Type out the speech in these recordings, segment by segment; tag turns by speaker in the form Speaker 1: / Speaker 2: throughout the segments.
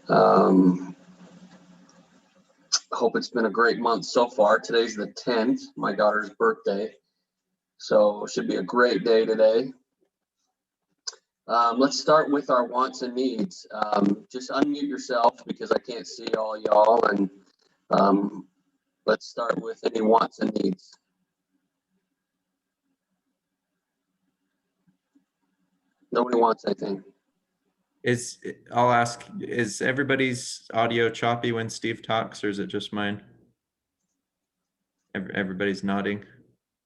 Speaker 1: Hope it's been a great month so far. Today's the 10th, my daughter's birthday. So it should be a great day today. Let's start with our wants and needs. Just unmute yourself because I can't see all y'all, and let's start with any wants and needs. Nobody wants anything.
Speaker 2: I'll ask, is everybody's audio choppy when Steve talks, or is it just mine? Everybody's nodding.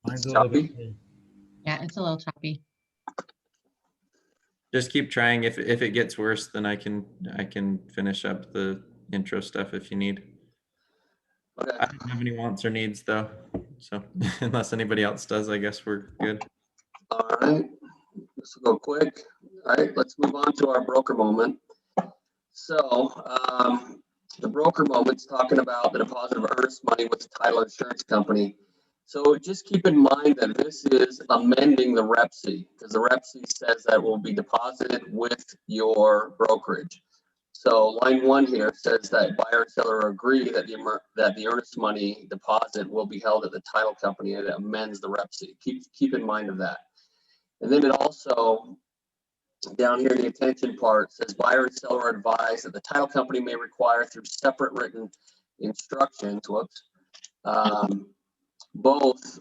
Speaker 3: Mine's
Speaker 1: choppy.
Speaker 4: Yeah, it's a little choppy.
Speaker 2: Just keep trying. If it gets worse, then I can finish up the intro stuff if you need.
Speaker 1: Okay.
Speaker 2: I don't have any wants or needs though, so unless anybody else does, I guess we're good.
Speaker 1: All right, this will go quick. All right, let's move on to our broker moment. So the broker moment's talking about the deposit of earnest money with the title insurance company. So just keep in mind that this is amending the REPC, because the REPC says that it will be deposited with your brokerage. So line 1 here says that buyer and seller agree that the earnest money deposit will be held at the title company, and it amends the REPC. Keep in mind of that. And then it also, down here in the attention part, says buyer and seller are advised that the title company may require through separate written instructions, both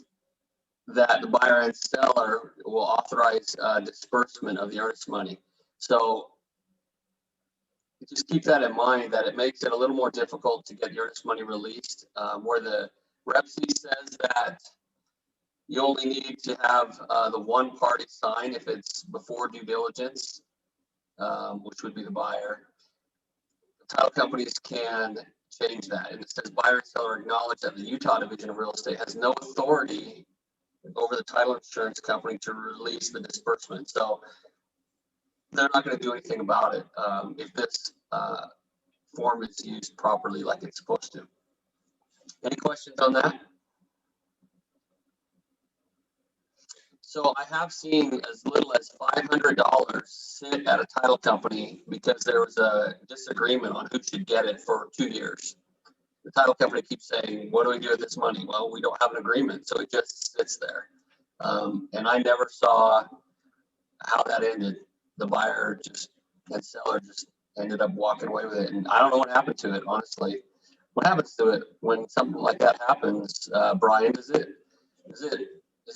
Speaker 1: that the buyer and seller will authorize disbursement of the earnest money. So just keep that in mind, that it makes it a little more difficult to get the earnest money released, where the REPC says that you only need to have the one party sign if it's before due diligence, which would be the buyer. The title companies can change that, and it says buyer and seller acknowledge that the Utah Division of Real Estate has no authority over the title insurance company to release the disbursement. So they're not going to do anything about it if this form is used properly like it's supposed to. Any questions on that? So I have seen as little as $500 sit at a title company because there was a disagreement on who should get it for 2 years. The title company keeps saying, what do we do with this money? Well, we don't have an agreement, so it just sits there. And I never saw how that ended. The buyer and seller just ended up walking away with it. And I don't know what happened to it, honestly. What happens to it when something like that happens, Brian? Is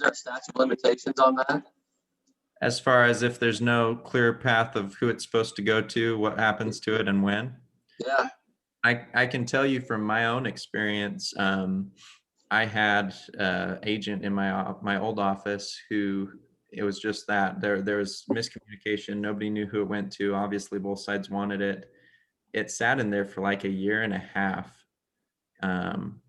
Speaker 1: there a statute of limitations on that?
Speaker 2: As far as if there's no clear path of who it's supposed to go to, what happens to it and when?
Speaker 1: Yeah.
Speaker 2: I can tell you from my own experience, I had an agent in my old office who, it was just that there was miscommunication. Nobody knew who it went to. Obviously, both sides wanted it. It sat in there for like a year and a half.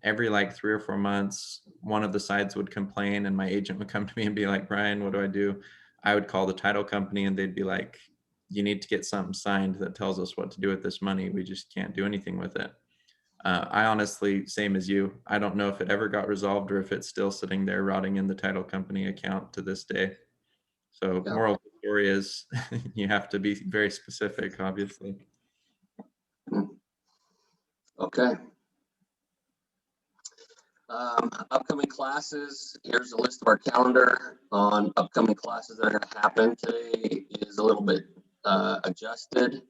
Speaker 2: Every like 3 or 4 months, one of the sides would complain, and my agent would come to me and be like, Brian, what do I do? I would call the title company, and they'd be like, you need to get something signed that tells us what to do with this money. We just can't do anything with it. I honestly, same as you, I don't know if it ever got resolved or if it's still sitting there rotting in the title company account to this day. So yeah. Moral of the story is you have to be very specific, obviously.
Speaker 1: Okay. Upcoming classes, here's a list of our calendar on upcoming classes that are going to happen. Today is a little bit adjusted.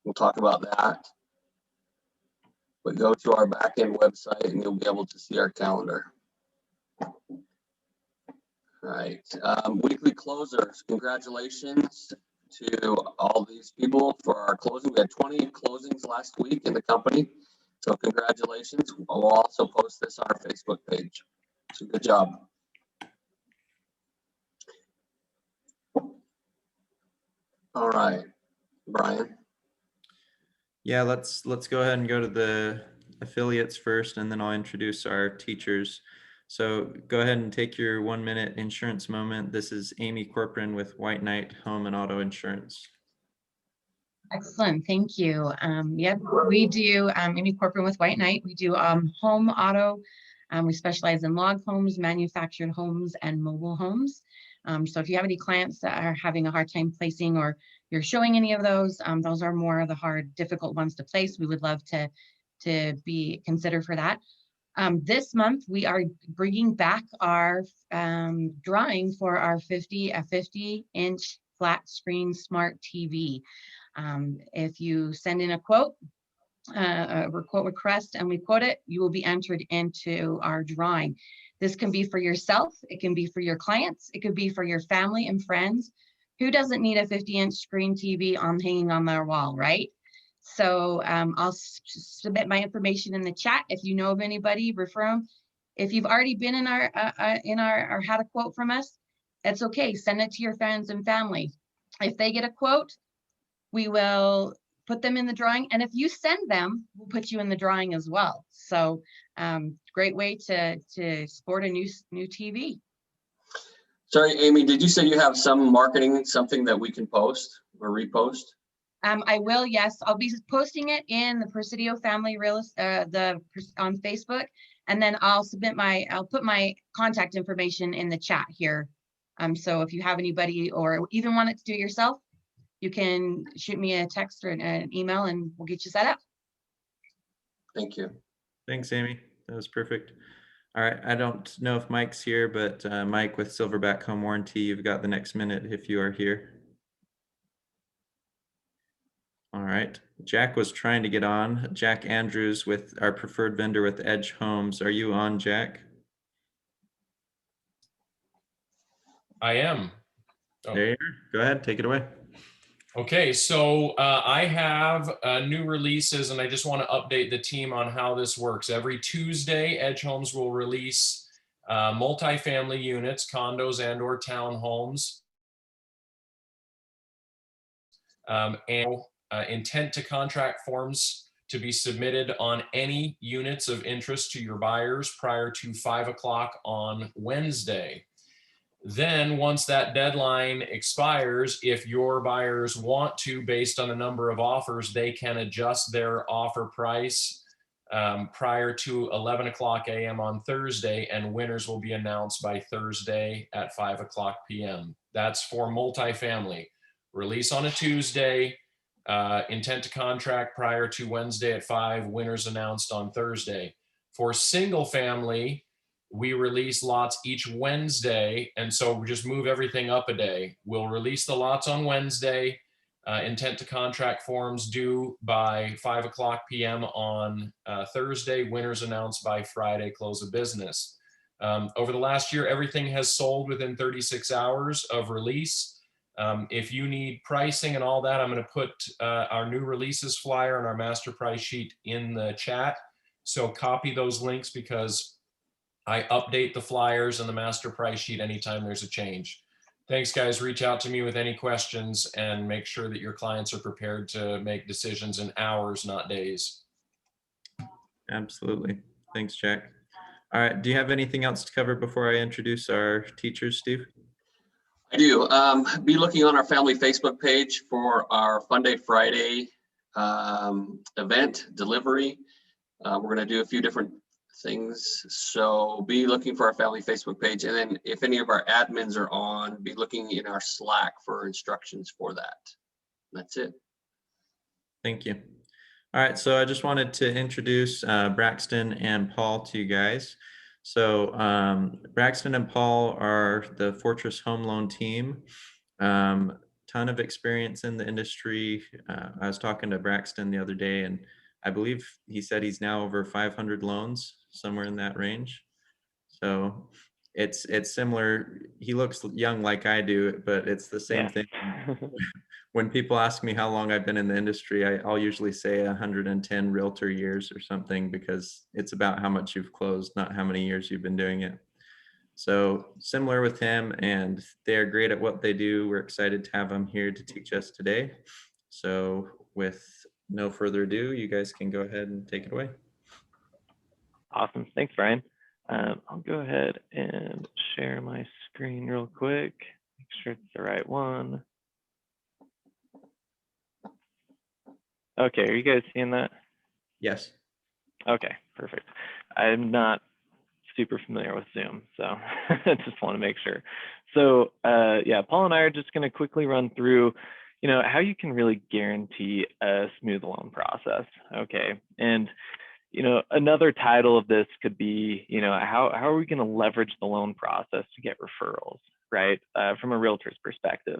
Speaker 1: We'll talk about that. But go to our backend website and you'll be able to see our calendar. All right. Weekly closers. Congratulations to all these people for our closing. We had 20 closings last week in the company. So congratulations. We'll also post this on our Facebook page. So good job. All right, Brian.
Speaker 2: Yeah, let's go ahead and go to the affiliates first, and then I'll introduce our teachers. So go ahead and take your 1-minute insurance moment. This is Amy Corcoran with White Knight Home and Auto Insurance.
Speaker 4: Excellent, thank you. Yep, we do, Amy Corcoran with White Knight. We do home auto. We specialize in log homes, manufactured homes, and mobile homes. So if you have any clients that are having a hard time placing, or you're showing any of those are more of the hard, difficult ones to place. We would love to be considered for that. This month, we are bringing back our drawing for our 50-inch flat screen smart TV. If you send in a quote request and we quote it, you will be entered into our drawing. This can be for yourself, it can be for your clients, it could be for your family and friends. Who doesn't need a 50-inch screen TV hanging on their wall, right? So I'll submit my information in the chat. If you know of anybody, refer them. If you've already been in our or had a quote from us, that's okay. Send it to your friends and family. If they get a quote, we will put them in the drawing. And if you send them, we'll put you in the drawing as well. So great way to sport a new TV.
Speaker 1: Sorry, Amy, did you say you have some marketing, something that we can post or repost?
Speaker 4: I will, yes. I'll be posting it in the Presidio Family on Facebook, and then I'll put my contact information in the chat here. So if you have anybody or even want it to do it yourself, you can shoot me a text or an email and we'll get you set up.
Speaker 1: Thank you.
Speaker 2: Thanks, Amy. That was perfect. All right. I don't know if Mike's here, but Mike with Silverback Home Warranty, you've got the next minute if you are here. All right. Jack was trying to get on. Jack Andrews with our preferred vendor with Edge Homes. Are you on, Jack?
Speaker 3: I am. Oh.
Speaker 2: There you are. Go ahead. Take it away.
Speaker 3: Okay, so I have new releases, and I just want to update the team on how this works. Every Tuesday, Edge Homes will release multifamily units, condos and or townhomes. And intent to contract forms to be submitted on any units of interest to your buyers prior to 5 o'clock on Wednesday. Then once that deadline expires, if your buyers want to, based on a number of offers, they can adjust their offer price prior to 11 o'clock a.m. on Thursday, and winners will be announced by Thursday at 5 o'clock p.m. That's for multifamily. Release on a Tuesday, intent to contract prior to Wednesday at 5, winners announced on Thursday. For single family, we release lots each Wednesday, and so we just move everything up a day. We'll release the lots on Wednesday, intent to contract forms due by 5 o'clock p.m. on Thursday, winners announced by Friday, close of business. Over the last year, everything has sold within 36 hours of release. If you need pricing and all that, I'm going to put our new releases flyer and our master price sheet in the chat. So copy those links, because I update the flyers and the master price sheet anytime there's a change. Thanks, guys. Reach out to me with any questions and make sure that your clients are prepared to make decisions in hours, not days.
Speaker 2: Absolutely. Thanks, Jack. All right. Do you have anything else to cover before I introduce our teachers, Steve?
Speaker 1: I do. Be looking on our family Facebook page for our Fun Day Friday event delivery. We're going to do a few different things, so be looking for our family Facebook page, and then if any of our admins are on, be looking in our Slack for instructions for that. That's it.
Speaker 2: Thank you. All right, so I just wanted to introduce Braxton and Paul to you guys. So Braxton and Paul are the Fortress Home Loan team. Ton of experience in the industry. I was talking to Braxton the other day, and I believe he said he's now over 500 loans, somewhere in that range. So it's similar. He looks young like I do, but it's the same thing. When people ask me how long I've been in the industry, I'll usually say 110 realtor years or something, because it's about how much you've closed, not how many years you've been doing it. So similar with him, and they're great at what they do. We're excited to have them here to teach us today. So with no further ado, you guys can go ahead and take it away.
Speaker 5: Awesome. Thanks, Brian. I'll go ahead and share my screen real quick. Make sure it's the right one. Okay, are you guys seeing that?
Speaker 2: Yes.
Speaker 5: Okay, perfect. I'm not super familiar with Zoom, so I just want to make sure. So yeah, Paul and I are just going to quickly run through, how you can really guarantee a smooth loan process. Okay, and another title of this could be, how are we going to leverage the loan process to get referrals, right? From a realtor's perspective,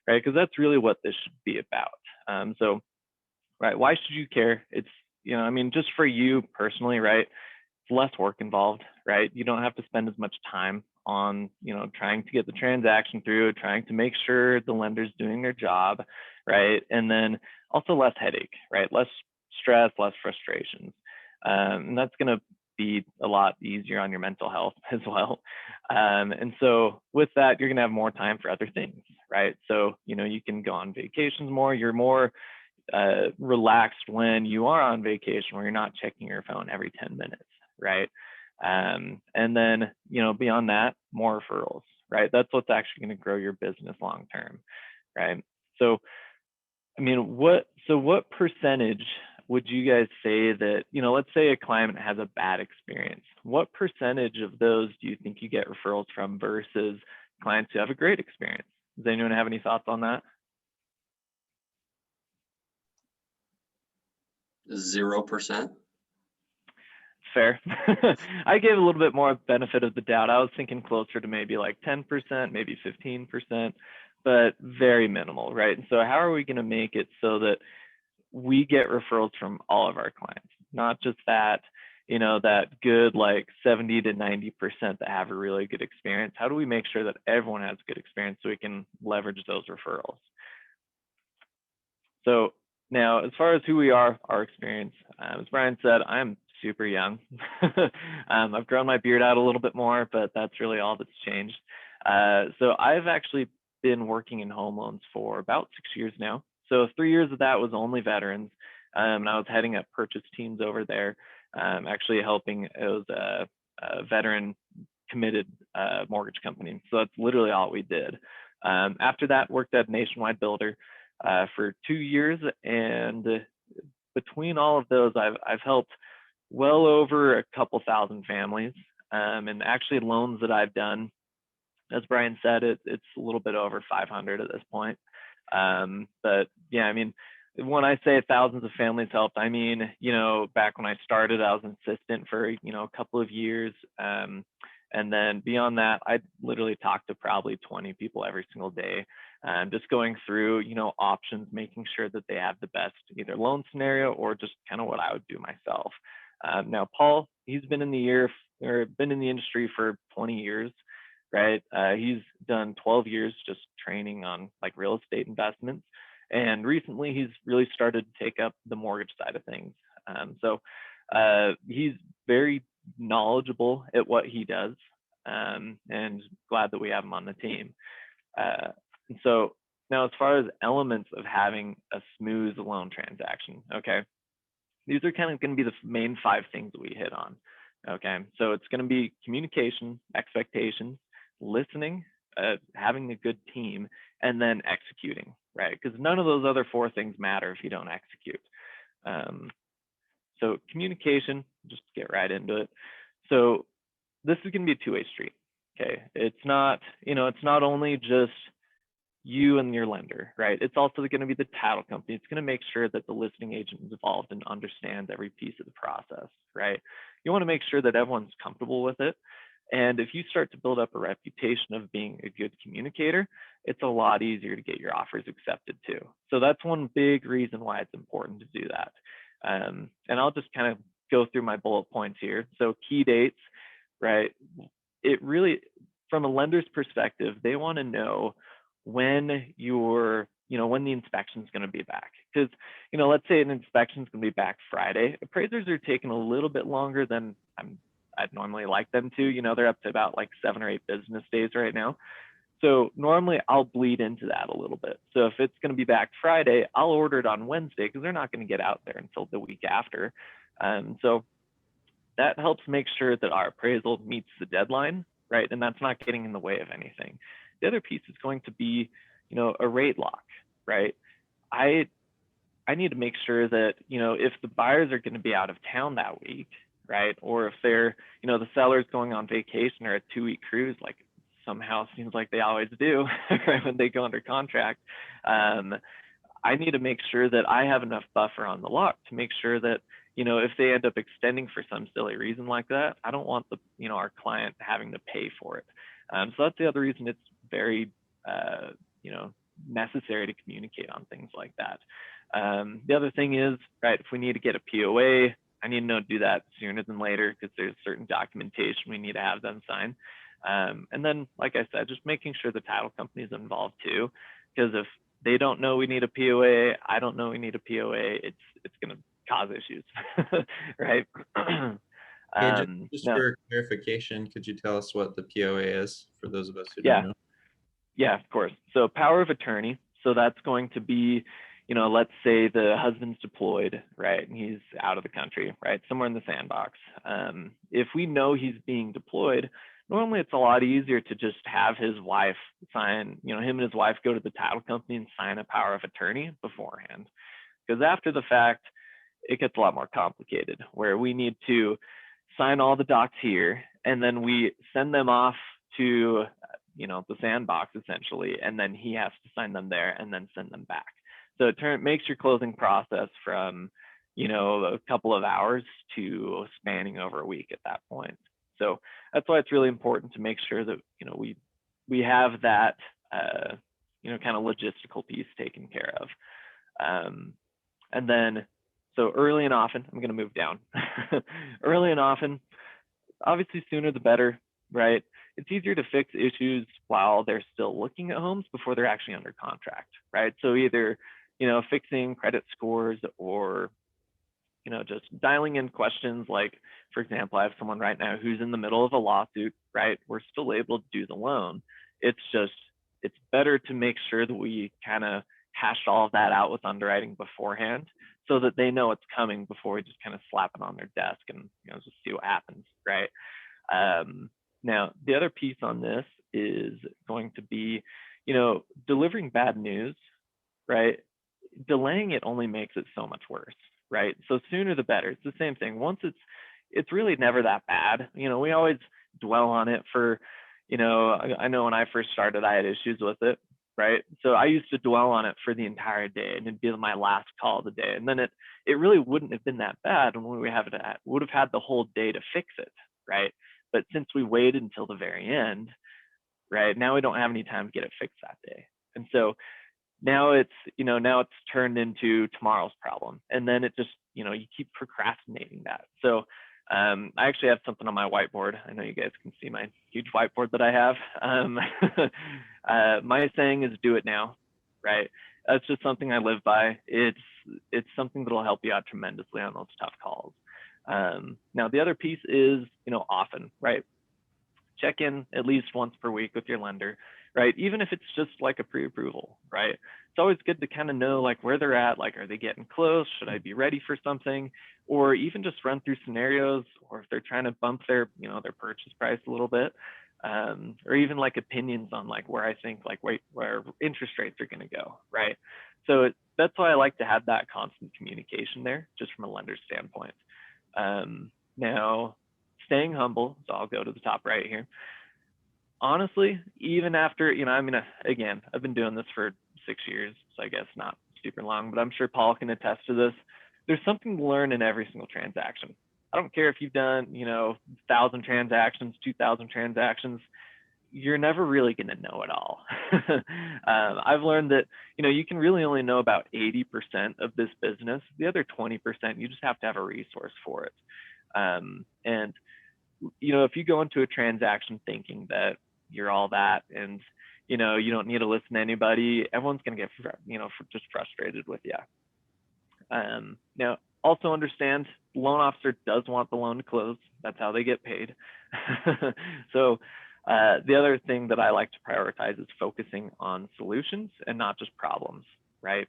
Speaker 5: right? Because that's really what this should be about. So, right, why should you care? It's, just for you personally, right? It's less work involved, right? You don't have to spend as much time on, trying to get the transaction through, trying to make sure the lender's doing their job, right? And then also less headache, right? Less stress, less frustrations. And that's going to be a lot easier on your mental health as well. And so with that, you're going to have more time for other things, right? So, you can go on vacations more. You're more relaxed when you are on vacation, where you're not checking your phone every 10 minutes, right? And then, beyond that, more referrals, right? That's what's actually going to grow your business long term, right? So, what percentage would you guys say that, let's say a client has a bad experience, what percentage of those do you think you get referrals from versus clients who have a great experience? Does anyone have any thoughts on that?
Speaker 1: 0%.
Speaker 5: Fair. I gave a little bit more benefit of the doubt. I was thinking closer to maybe like 10%, maybe 15%, but very minimal, right? And so how are we going to make it so that we get referrals from all of our clients, not just that, that good like 70 to 90% that have a really good experience? How do we make sure that everyone has a good experience so we can leverage those referrals? So now, as far as who we are, our experience, as Brian said, I'm super young. I've grown my beard out a little bit more, but that's really all that's changed. So I've actually been working in home loans for about 6 years now. So 3 years of that was only veterans. And I was heading up purchase teams over there, actually helping. It was a veteran committed mortgage company. So that's literally all we did. After that, worked at Nationwide Builder for 2 years. And between all of those, I've helped well over a couple thousand families. And actually loans that I've done, as Brian said, it's a little bit over 500 at this point. But yeah, when I say thousands of families helped, back when I started, I was an assistant for, a couple of years. And then beyond that, I literally talked to probably 20 people every single day, just going through, options, making sure that they have the best either loan scenario or just kind of what I would do myself. Now, Paul, he's been in the industry for 20 years, right? He's done 12 years just training on like real estate investments. And recently he's really started to take up the mortgage side of things. So he's very knowledgeable at what he does, and glad that we have him on the team. And so now, as far as elements of having a smooth loan transaction, okay, these are kind of going to be the main 5 things that we hit on. Okay, so it's going to be communication, expectations, listening, having a good team, and then executing, right? Because none of those other 4 things matter if you don't execute. So communication, just get right into it. So this is going to be a 2-way street. Okay, it's not only just you and your lender, right? It's also going to be the title company. It's going to make sure that the listing agent is involved and understands every piece of the process, right? You want to make sure that everyone's comfortable with it. And if you start to build up a reputation of being a good communicator, it's a lot easier to get your offers accepted too. So that's one big reason why it's important to do that. And I'll just kind of go through my bullet points here. So key dates, right? It really, from a lender's perspective, they want to know when when the inspection is going to be back. Because, let's say an inspection is going to be back Friday. Appraisers are taking a little bit longer than I'd normally like them to. They're up to about like 7 or 8 business days right now. So normally I'll bleed into that a little bit. So if it's going to be back Friday, I'll order it on Wednesday because they're not going to get out there until the week after. So that helps make sure that our appraisal meets the deadline, right? And that's not getting in the way of anything. The other piece is going to be, a rate lock, right? I need to make sure that, if the buyers are going to be out of town that week, right? Or if they're, the seller's going on vacation or a 2-week cruise, like somehow seems like they always do, right, when they go under contract. I need to make sure that I have enough buffer on the lock to make sure that, if they end up extending for some silly reason like that, I don't want our client having to pay for it. So that's the other reason it's very, necessary to communicate on things like that. The other thing is, right, if we need to get a POA, I need to do that sooner than later because there's certain documentation we need to have them sign. And then, like I said, just making sure the title company is involved too, because if they don't know we need a POA, I don't know we need a POA, it's going to cause issues, right?
Speaker 2: Hey, just
Speaker 5: No,
Speaker 2: for clarification, could you tell us what the POA is for those of us who
Speaker 5: yeah.
Speaker 2: don't know?
Speaker 5: Yeah, of course. So power of attorney. So that's going to be, let's say the husband's deployed, right? And he's out of the country, right? Somewhere in the sandbox. If we know he's being deployed, normally it's a lot easier to just have his wife sign, him and his wife go to the title company and sign a power of attorney beforehand. Because after the fact, it gets a lot more complicated where we need to sign all the docs here and then we send them off to the sandbox essentially, and then he has to sign them there and then send them back. So it makes your closing process from a couple of hours to spanning over a week at that point. So that's why it's really important to make sure that we have that kind of logistical piece taken care of. And then so early and often, I'm going to move down. Early and often, obviously sooner the better, right? It's easier to fix issues while they're still looking at homes before they're actually under contract, right? So either, fixing credit scores or, just dialing in questions like, for example, I have someone right now who's in the middle of a lawsuit, right? We're still able to do the loan. It's better to make sure that we kind of hash all of that out with underwriting beforehand so that they know it's coming before we just kind of slap it on their desk and, just see what happens, right? Now, the other piece on this is going to be, delivering bad news, right? Delaying it only makes it so much worse, right? So sooner the better. It's the same thing. Once it's really never that bad. We always dwell on it for, I know when I first started, I had issues with it, right? So I used to dwell on it for the entire day and it'd be my last call of the day. And then it really wouldn't have been that bad when we would have had the whole day to fix it, right? But since we waited until the very end, right, now we don't have any time to get it fixed that day. And so now it's turned into tomorrow's problem. And then it just, you keep procrastinating that. So I actually have something on my whiteboard. I know you guys can see my huge whiteboard that I have. My saying is do it now, right? That's just something I live by. It's something that'll help you out tremendously on those tough calls. Now the other piece is, often, right? Check in at least once per week with your lender, right? Even if it's just like a pre-approval, right? It's always good to kind of know like where they're at, like, are they getting close? Should I be ready for something? Or even just run through scenarios, or if they're trying to bump their, their purchase price a little bit, or even like opinions on like where I think like where interest rates are going to go, right? So that's why I like to have that constant communication there, just from a lender's standpoint. Now, staying humble, so I'll go to the top right here. Honestly, even after, again, I've been doing this for 6 years, so I guess not super long, but I'm sure Paul can attest to this. There's something to learn in every single transaction. I don't care if you've done, 1,000 transactions, 2,000 transactions, you're never really going to know it all. I've learned that, you can really only know about 80% of this business. The other 20%, you just have to have a resource for it. And, if you go into a transaction thinking that you're all that and, you don't need to listen to anybody, everyone's going to get, just frustrated with you. Now, also understand the loan officer does want the loan to close. That's how they get paid. So the other thing that I like to prioritize is focusing on solutions and not just problems, right?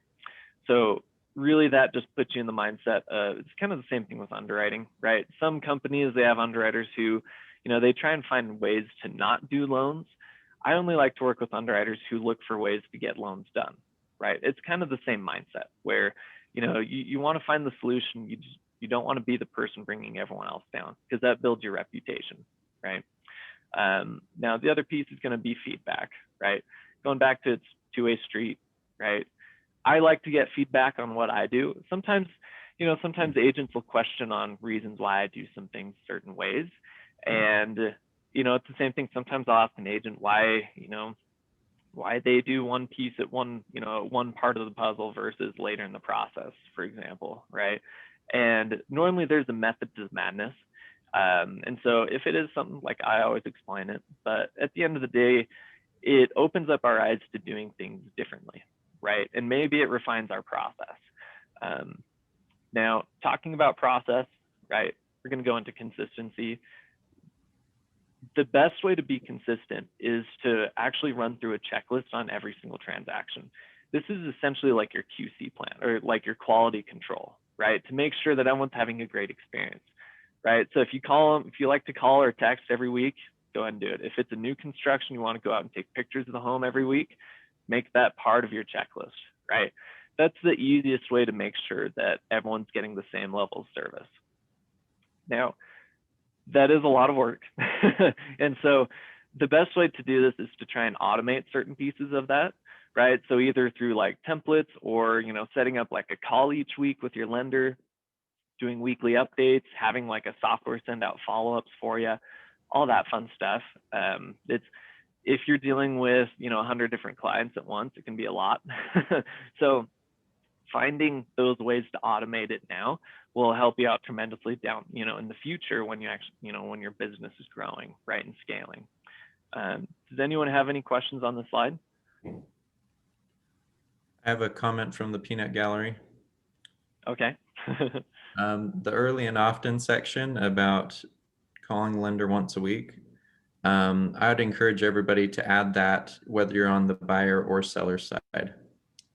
Speaker 5: So really that just puts you in the mindset of, it's kind of the same thing with underwriting, right? Some companies, they have underwriters who, they try and find ways to not do loans. I only like to work with underwriters who look for ways to get loans done, right? It's kind of the same mindset where, you want to find the solution. You don't want to be the person bringing everyone else down, because that builds your reputation, right? Now, the other piece is going to be feedback, right? Going back to it's two-way street, right? I like to get feedback on what I do. Sometimes, sometimes agents will question on reasons why I do some things certain ways. And, it's the same thing. Sometimes I'll ask an agent why they do one piece at one part of the puzzle versus later in the process, for example, right? And normally there's a method to the madness. And so if it is something, like, I always explain it, but at the end of the day, it opens up our eyes to doing things differently, right? And maybe it refines our process. Now, talking about process, right, we're going to go into consistency. The best way to be consistent is to actually run through a checklist on every single transaction. This is essentially like your QC plan, or like your quality control, right? To make sure that everyone's having a great experience, right? So if you like to call or text every week, go ahead and do it. If it's a new construction, you want to go out and take pictures of the home every week, make that part of your checklist, right? That's the easiest way to make sure that everyone's getting the same level of service. Now, that is a lot of work. And so the best way to do this is to try and automate certain pieces of that, right? So either through like templates, or, setting up like a call each week with your lender, doing weekly updates, having like a software send out follow-ups for you, all that fun stuff. If you're dealing with, 100 different clients at once, it can be a lot. So finding those ways to automate it now will help you out tremendously down, in the future when you actually, when your business is growing, right, and scaling. Does anyone have any questions on the slide?
Speaker 2: I have a comment from the peanut gallery.
Speaker 5: Okay.
Speaker 2: The early and often section about calling lender once a week. I would encourage everybody to add that, whether you're on the buyer or seller side.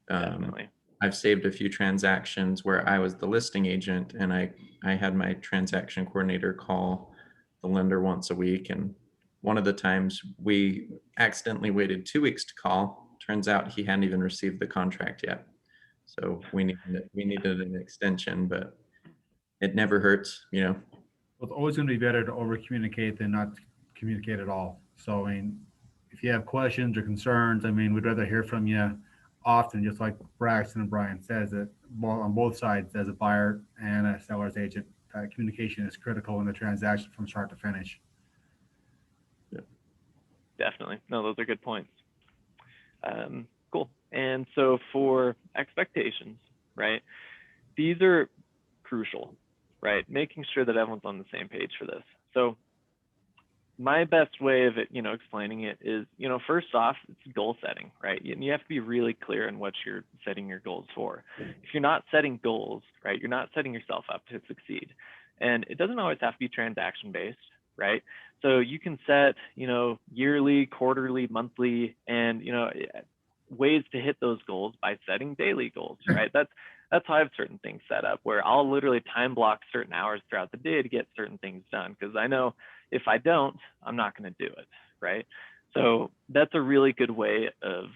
Speaker 5: Definitely.
Speaker 2: I've saved a few transactions where I was the listing agent, and I had my transaction coordinator call the lender once a week. And one of the times we accidentally waited 2 weeks to call. Turns out he hadn't even received the contract yet. So we needed an extension, but it never hurts,
Speaker 6: Well, it's always going to be better to over communicate than not communicate at all. So, if you have questions or concerns, we'd rather hear from you often, just like Braxton and Brian says, that on both sides, as a buyer and a seller's agent, communication is critical in the transaction from start to finish.
Speaker 5: Definitely. No, those are good points. Cool. And so for expectations, right, these are crucial, right? Making sure that everyone's on the same page for this. So my best way of it, explaining it is, first off, it's goal setting, right? You have to be really clear on what you're setting your goals for. If you're not setting goals, right, you're not setting yourself up to succeed. And it doesn't always have to be transaction based, right? So you can set, yearly, quarterly, monthly, and, ways to hit those goals by setting daily goals, right? That's how I have certain things set up, where I'll literally time block certain hours throughout the day to get certain things done, because I know if I don't, I'm not going to do it, right? So that's a really good way of,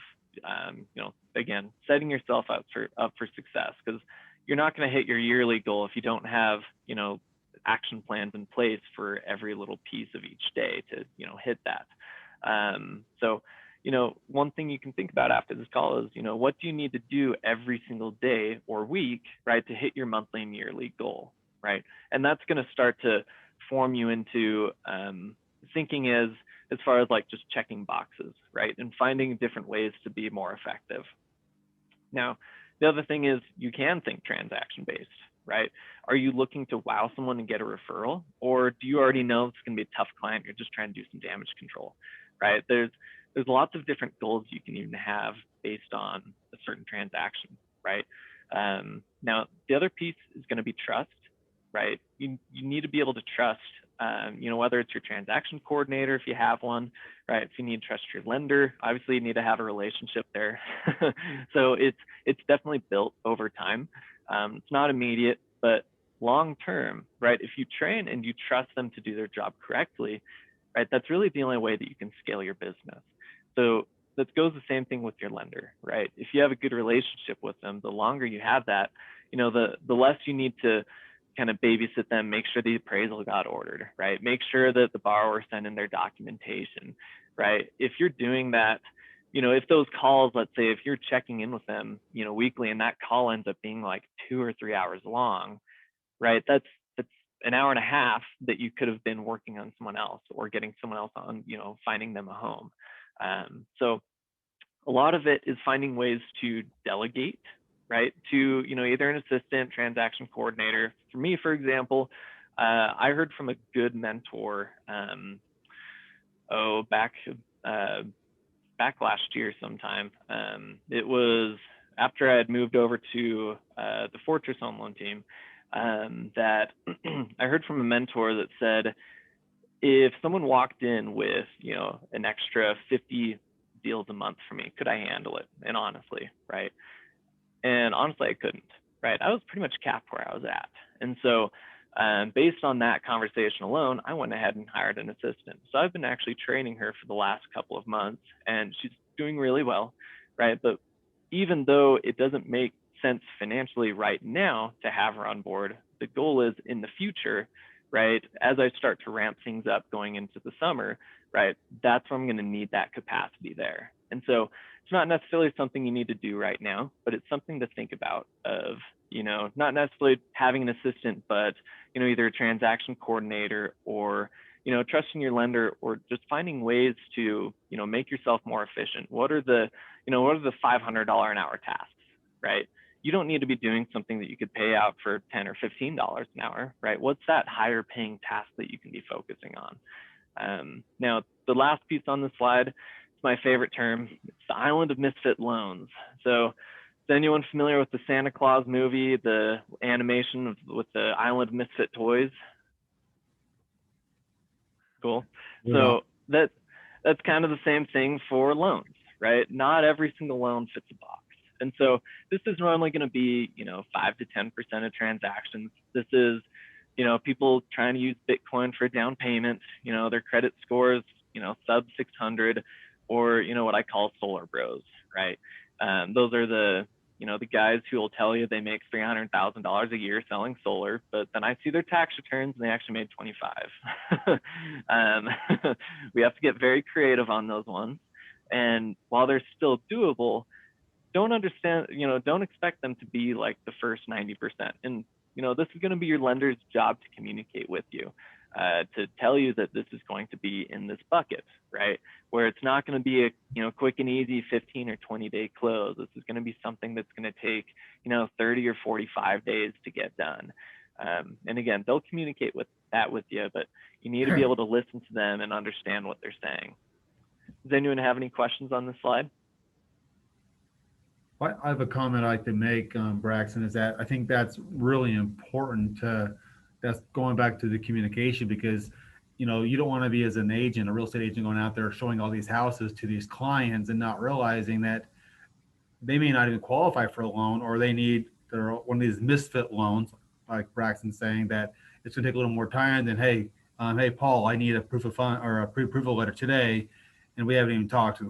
Speaker 5: again, setting yourself up for success, because you're not going to hit your yearly goal if you don't have, action plans in place for every little piece of each day to, hit that. So, one thing you can think about after this call is, what do you need to do every single day or week, right, to hit your monthly and yearly goal, right? And that's going to start to form you into thinking as far as like just checking boxes, right, and finding different ways to be more effective. Now, the other thing is you can think transaction based, right? Are you looking to wow someone and get a referral, or do you already know it's going to be a tough client? You're just trying to do some damage control, right? There's lots of different goals you can even have based on a certain transaction, right? Now, the other piece is going to be trust, right? You need to be able to trust, whether it's your transaction coordinator, if you have one, right? If you need to trust your lender, obviously you need to have a relationship there. So it's definitely built over time. It's not immediate, but long-term, right? If you train and you trust them to do their job correctly, right? That's really the only way that you can scale your business. So that goes the same thing with your lender, right? If you have a good relationship with them, the longer you have that, the less you need to kind of babysit them, make sure the appraisal got ordered, right? Make sure that the borrower sent in their documentation, right? If you're doing that, if those calls, let's say, if you're checking in with them, weekly, and that call ends up being like 2 or 3 hours long, right? That's an hour and a half that you could have been working on someone else or getting someone else on, finding them a home. So a lot of it is finding ways to delegate, right, to either an assistant, transaction coordinator. For me, for example, I heard from a good mentor back last year sometime. It was after I had moved over to the Fortress Home Loan team, that I heard from a mentor that said, if someone walked in with an extra 50 deals a month for me, could I handle it? And honestly, right? And honestly, I couldn't, right? I was pretty much capped where I was at. And so based on that conversation alone, I went ahead and hired an assistant. So I've been actually training her for the last couple of months, and she's doing really well, right? But even though it doesn't make sense financially right now to have her on board, the goal is in the future, right? As I start to ramp things up going into the summer, right? That's when I'm going to need that capacity there. And so it's not necessarily something you need to do right now, but it's something to think about of, not necessarily having an assistant, but, either a transaction coordinator or, trusting your lender, or just finding ways to, make yourself more efficient. What are the $500 an hour tasks, right? You don't need to be doing something that you could pay out for $10 or $15 an hour, right? What's that higher paying task that you can be focusing on? Now, the last piece on the slide, it's my favorite term. It's the island of misfit loans. So is anyone familiar with the Santa Claus movie, the animation with the island of misfit toys? Cool. So that's kind of the same thing for loans, right? Not every single loan fits a box. And so this is normally going to be, 5 to 10% of transactions. This is, people trying to use Bitcoin for a down payment, their credit scores, sub 600, or, what I call solar bros, right? Those are the guys who will tell you they make $300,000 a year selling solar, but then I see their tax returns and they actually made 25. We have to get very creative on those ones. And while they're still doable, don't expect them to be like the first 90%. And, this is going to be your lender's job to communicate with you, to tell you that this is going to be in this bucket, right? Where it's not going to be a, quick and easy 15 or 20 day close. This is going to be something that's going to take, 30 or 45 days to get done. And again, they'll communicate with you, but you need to be able to listen to them and understand what they're saying. Does anyone have any questions on this slide?
Speaker 6: I have a comment I'd like to make, Braxton, is that I think that's really important that's going back to the communication, because, you don't want to be, as an agent, a real estate agent, going out there showing all these houses to these clients and not realizing that they may not even qualify for a loan, or they need one of these misfit loans, like Braxton's saying, that it's going to take a little more time than, hey, Paul, I need a proof of fund or a pre-approval letter today, and we haven't even talked to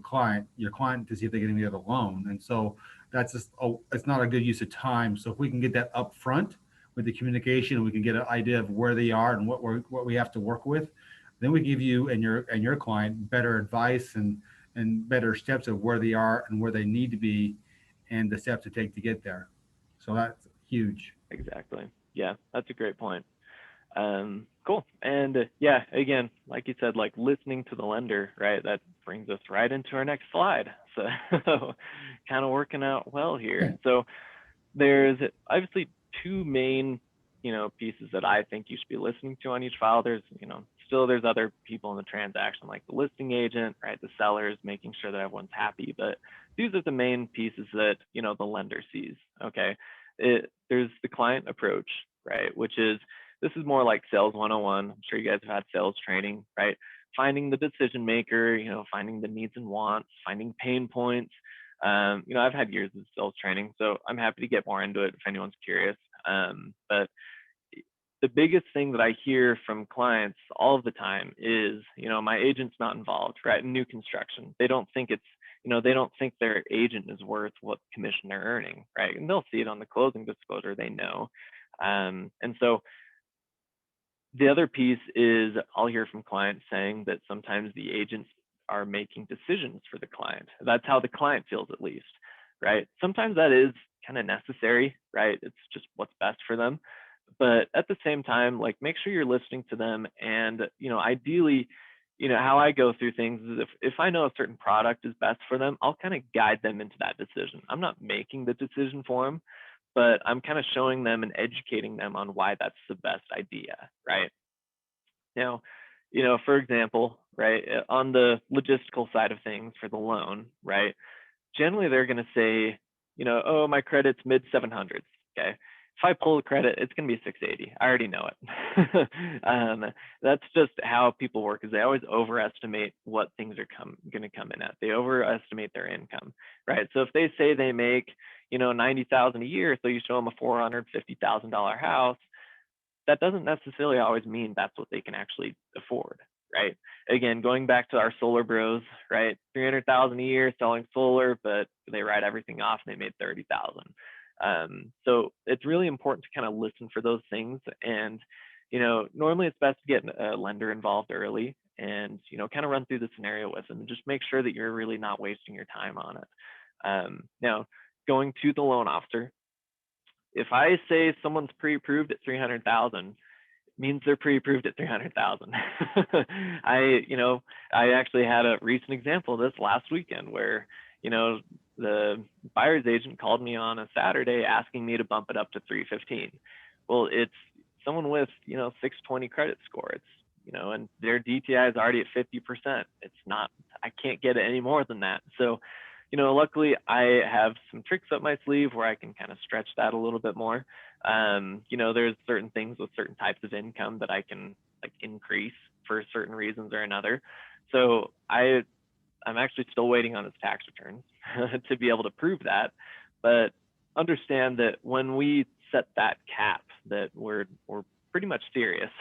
Speaker 6: your client, to see if they can get a loan. And so that's just, it's not a good use of time. So if we can get that up front with the communication, and we can get an idea of where they are and what we have to work with, then we give you and your client better advice and better steps of where they are and where they need to be and the steps to take to get there. So that's huge.
Speaker 5: Exactly. Yeah, that's a great point. Cool. And yeah, again, like you said, like listening to the lender, right? That brings us right into our next slide. So kind of working out well here. So there's obviously two main, pieces that I think you should be listening to on each file. There's, there's other people in the transaction, like the listing agent, right? The sellers, making sure that everyone's happy. But these are the main pieces that, the lender sees. Okay. There's the client approach, right? Which is, this is more like sales 101. I'm sure you guys have had sales training, right? Finding the decision maker, finding the needs and wants, finding pain points. I've had years of sales training, so I'm happy to get more into it if anyone's curious. But the biggest thing that I hear from clients all of the time is, my agent's not involved, right? In new construction, they don't think they don't think their agent is worth what commission they're earning, right? And they'll see it on the closing disclosure, they know. And so the other piece is I'll hear from clients saying that sometimes the agents are making decisions for the client. That's how the client feels, at least, right? Sometimes that is kind of necessary, right? It's just what's best for them. But at the same time, like, make sure you're listening to them. And, ideally, how I go through things is if I know a certain product is best for them, I'll kind of guide them into that decision. I'm not making the decision for them, but I'm kind of showing them and educating them on why that's the best idea, right? Now, for example, right, on the logistical side of things for the loan, right, generally they're going to say, oh, my credit's mid 700s. Okay. If I pull the credit, it's going to be 680. I already know it. That's just how people work, is they always overestimate what things are going to come in at. They overestimate their income, right? So if they say they make, 90,000 a year, so you show them a $450,000 house, that doesn't necessarily always mean that's what they can actually afford, right? Again, going back to our solar bros, right? 300,000 a year selling solar, but they write everything off and they made 30,000. So it's really important to kind of listen for those things. And, normally it's best to get a lender involved early and, kind of run through the scenario with them and just make sure that you're really not wasting your time on it. Now, going to the loan officer, if I say someone's pre-approved at 300,000, means they're pre-approved at 300,000. I actually had a recent example of this last weekend where, the buyer's agent called me on a Saturday asking me to bump it up to 315. Well, it's someone with, 620 credit score. It's, and their DTI is already at 50%. It's not, I can't get it any more than that. So, luckily I have some tricks up my sleeve where I can kind of stretch that a little bit more. There's certain things with certain types of income that I can like increase for certain reasons or another. So I'm actually still waiting on his tax returns to be able to prove that. But understand that when we set that cap, that we're pretty much serious.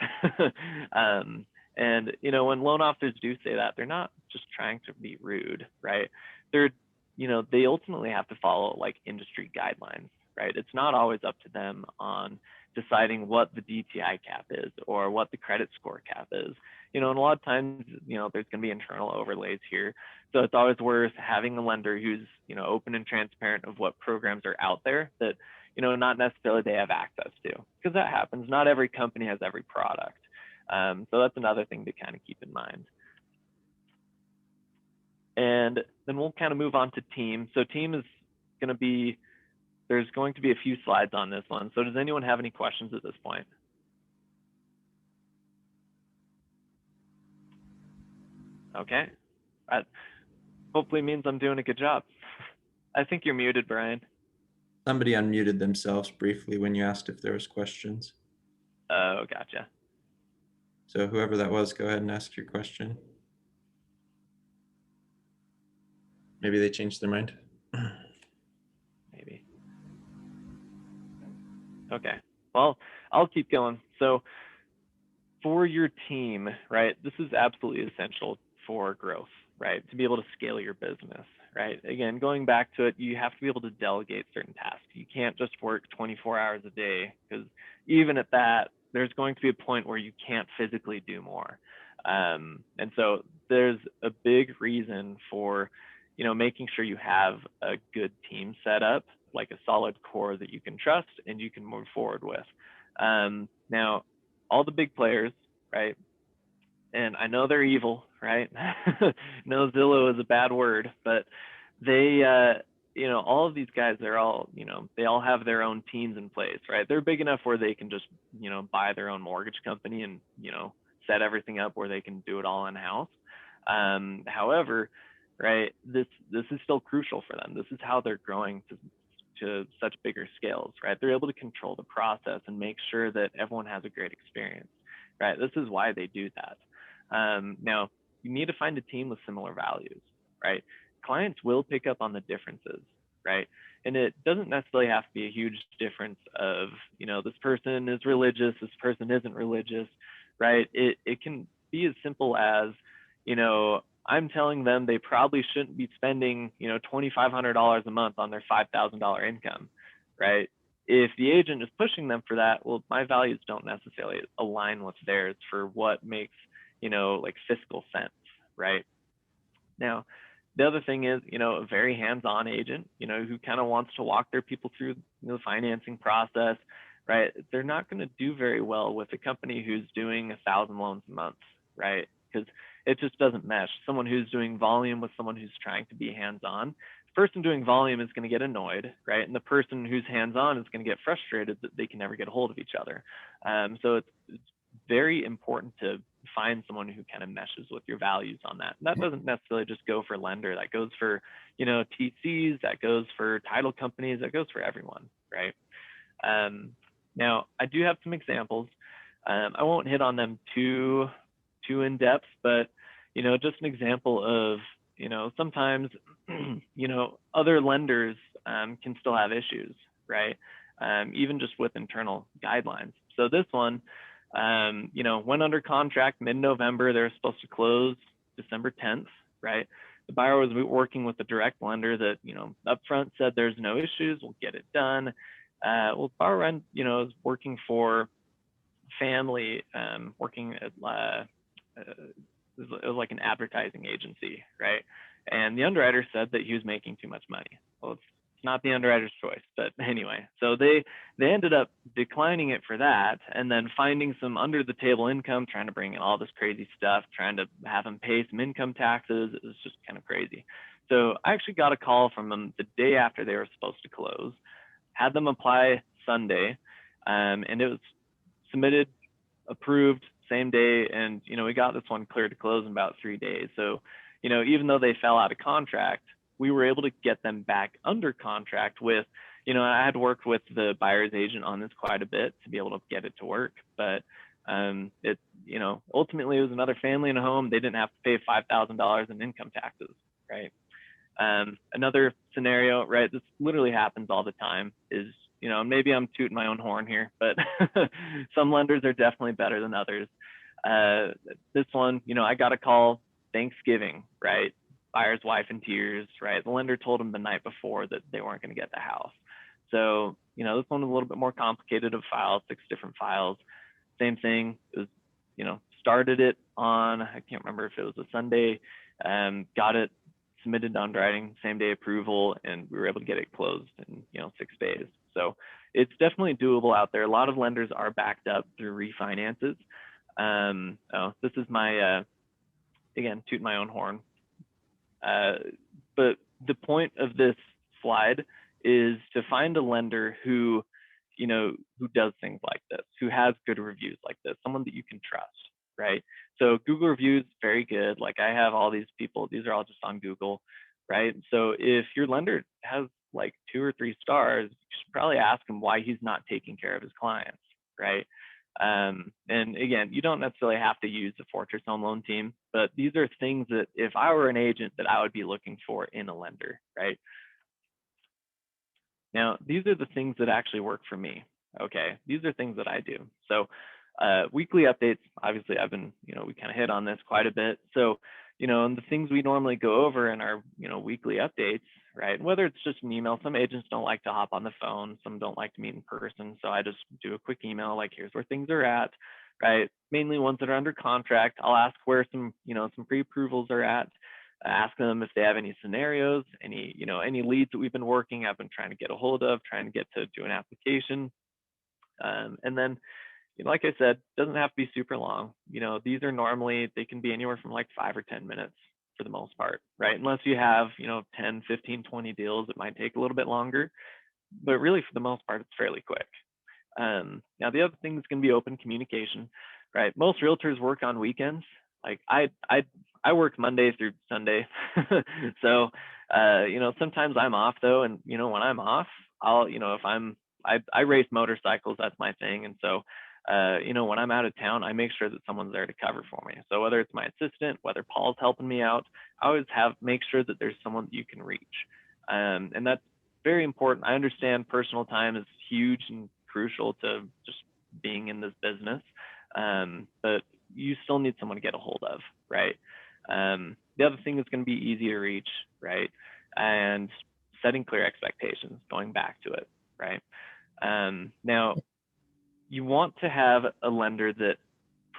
Speaker 5: And when loan officers do say that, they're not just trying to be rude, right? They're they ultimately have to follow like industry guidelines, right? It's not always up to them on deciding what the DTI cap is or what the credit score cap is. And a lot of times, there's going to be internal overlays here. So it's always worth having a lender who's, open and transparent of what programs are out there that, not necessarily they have access to, because that happens. Not every company has every product. So that's another thing to kind of keep in mind. And then we'll kind of move on to team. So team is going to be, there's going to be a few slides on this one. So does anyone have any questions at this point? Okay. That hopefully means I'm doing a good job. I think you're muted, Brian.
Speaker 2: Somebody unmuted themselves briefly when you asked if there was questions.
Speaker 5: Oh, gotcha.
Speaker 2: So whoever that was, go ahead and ask your question. Maybe they changed their mind.
Speaker 5: Maybe. Okay. Well, I'll keep going. So for your team, right, this is absolutely essential for growth, right? To be able to scale your business, right? Again, going back to it, you have to be able to delegate certain tasks. You can't just work 24 hours a day, because even at that, there's going to be a point where you can't physically do more. And so there's a big reason for, making sure you have a good team set up, like a solid core that you can trust and you can move forward with. Now, all the big players, right? And I know they're evil, right? No, Zillow is a bad word, but they, all of these guys, they're all, they all have their own teams in place, right? They're big enough where they can just, buy their own mortgage company and, set everything up where they can do it all in-house. However, right, this is still crucial for them. This is how they're growing to such bigger scales, right? They're able to control the process and make sure that everyone has a great experience, right? This is why they do that. Now, you need to find a team with similar values, right? Clients will pick up on the differences, right? And it doesn't necessarily have to be a huge difference of, this person is religious, this person isn't religious, right? It can be as simple as, I'm telling them they probably shouldn't be spending, $2,500 a month on their $5,000 income, right? If the agent is pushing them for that, well, my values don't necessarily align with theirs for what makes, like fiscal sense, right? Now, the other thing is, a very hands-on agent, who kind of wants to walk their people through the financing process, right? They're not going to do very well with a company who's doing 1,000 loans a month, right? Because it just doesn't mesh. Someone who's doing volume with someone who's trying to be hands-on, the person doing volume is going to get annoyed, right? And the person who's hands-on is going to get frustrated that they can never get a hold of each other. So it's very important to find someone who kind of meshes with your values on that. And that doesn't necessarily just go for lender. That goes for, TCs, that goes for title companies, that goes for everyone, right? Now, I do have some examples. I won't hit on them too in depth, but, just an example of, sometimes, other lenders can still have issues, right? Even just with internal guidelines. So this one, went under contract mid-November. They were supposed to close December 10th, right? The buyer was working with a direct lender that, upfront said there's no issues, we'll get it done. Well, buyer, is working for family, working at, it was like an advertising agency, right? And the underwriter said that he was making too much money. Well, it's not the underwriter's choice, but anyway, so they ended up declining it for that, and then finding some under the table income, trying to bring in all this crazy stuff, trying to have them pay some income taxes. It was just kind of crazy. So I actually got a call from them the day after they were supposed to close, had them apply Sunday, and it was submitted, approved same day, and we got this one cleared to close in about 3 days. So even though they fell out of contract, we were able to get them back under contract with, I had worked with the buyer's agent on this quite a bit to be able to get it to work. But it, ultimately it was another family in a home. They didn't have to pay $5,000 in income taxes, right? Another scenario, right? This literally happens all the time is, maybe I'm tooting my own horn here, but some lenders are definitely better than others. This one, I got a call Thanksgiving, right? Buyer's wife in tears, right? The lender told him the night before that they weren't going to get the house. So, this one was a little bit more complicated of files, 6 different files. Same thing. It was, started it on, I can't remember if it was a Sunday, got it submitted to underwriting, same day approval, and we were able to get it closed in, 6 days. So it's definitely doable out there. A lot of lenders are backed up through refinances. This is my, again, toot my own horn. But the point of this slide is to find a lender who, who does things like this, who has good reviews like this, someone that you can trust, right? So Google reviews, very good. Like I have all these people, these are all just on Google, right? So if your lender has like 2 or 3 stars, you should probably ask him why he's not taking care of his clients, right? And again, you don't necessarily have to use the Fortress Home Loan team, but these are things that if I were an agent that I would be looking for in a lender, right? Now, these are the things that actually work for me. Okay, these are things that I do. So weekly updates, obviously I've been, we kind of hit on this quite a bit. So, and the things we normally go over in our, weekly updates, right? Whether it's just an email, some agents don't like to hop on the phone, some don't like to meet in person. So I just do a quick email, like here's where things are at, right? Mainly ones that are under contract. I'll ask where some, some pre-approvals are at. Ask them if they have any scenarios, any, any leads that we've been working, I've been trying to get a hold of, trying to get to do an application. And then, like I said, doesn't have to be super long. These are normally, they can be anywhere from like 5 or 10 minutes for the most part, right? Unless you have, 10, 15, 20 deals, it might take a little bit longer, but really for the most part, it's fairly quick. Now, the other thing is going to be open communication, right? Most realtors work on weekends. Like I work Monday through Sunday. So, sometimes I'm off though. And, when I'm off, I'll, if I race motorcycles, that's my thing. And so, when I'm out of town, I make sure that someone's there to cover for me. So whether it's my assistant, whether Paul's helping me out, I always make sure that there's someone that you can reach. And that's very important. I understand personal time is huge and crucial to just being in this business. But you still need someone to get a hold of, right? The other thing is going to be easy to reach, right? And setting clear expectations, going back to it, right? Now, you want to have a lender that